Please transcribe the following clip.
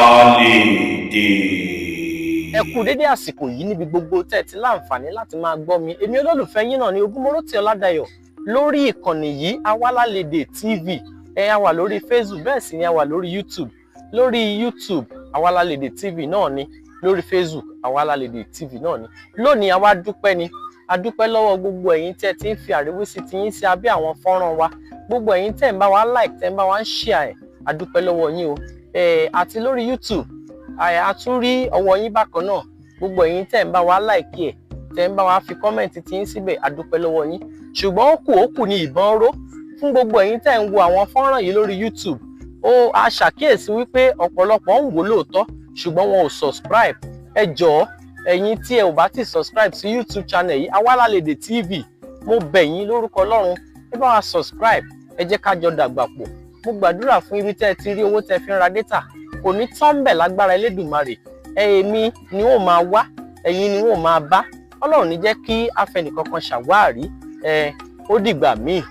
Àwalàlédè. Ẹ kú dédé àsìkò yìí níbi gbogbo tẹ́ ti láǹfààní láti máa gbọ́ mi. Èmi olólùfẹ́ yín náà ni Ògúnmọ́rọ́tì Ọládayọ̀ lórí ìkànnì yìí ÀwalàlédèTV. A wà lórí Facebook, bẹ́ẹ̀ sì ni a wà lórí YouTube. Lórí YouTube ÀwalàlédèTV náà ni, lórí Facebook ÀwalàlédèTV náà ni. Lónìí a wá dúpẹ́ ni. A dúpẹ́ lọ́wọ́ gbogbo ẹ̀yin tẹ́ ti ń fi àríwísí ti yín sí abẹ́ àwọn fọ́nrán wa. Gbogbo ẹ̀yin tẹ́ ń bá wa like, tẹ́ ń bá wa ń share ẹ̀. A dúpẹ́ lọ́wọ́ yín o. Àti lórí YouTube a tún rí ọwọ́ yín bákan náà. Gbogbo ẹ̀yin tẹ́ ń bá wa like ẹ̀, tẹ́ ń bá wa fi comment ti yín síbẹ̀, a dúpẹ́ lọ́wọ́ yín. Ṣùgbọ́n ó kù ní ìbọn ró fún gbogbo ẹ̀yin tẹ́ ń wo àwọn fọ́nrán yìí lórí YouTube. A ṣàkíyèsí wípé ọ̀pọ̀lọpọ̀ ń wò lóòótọ́ ṣùgbọ́n wọn ò subscribe. Ẹ jọ̀ọ́ ẹ̀yin tí ẹ ò bá ti subscribe sí YouTube channel yìí ÀwalàlédèTV, mo bẹ̀ yín lórúkọ Ọlọ́run, ẹ bá wa subscribe, ẹ jẹ́ ká jọ dàgbà pọ̀. Mo gbàdúrà fún ibi tẹ́ ti rí owó tẹ́ fi ń ra data kò ní tán bẹ̀ lágbára Elédùmarè. Èmi ni ó máa wá, ẹ̀yin ni ó máa bá. Ọlọ́run ní jẹ́ kí afẹnìkankan ṣàwárí. Ó dìgbà míì.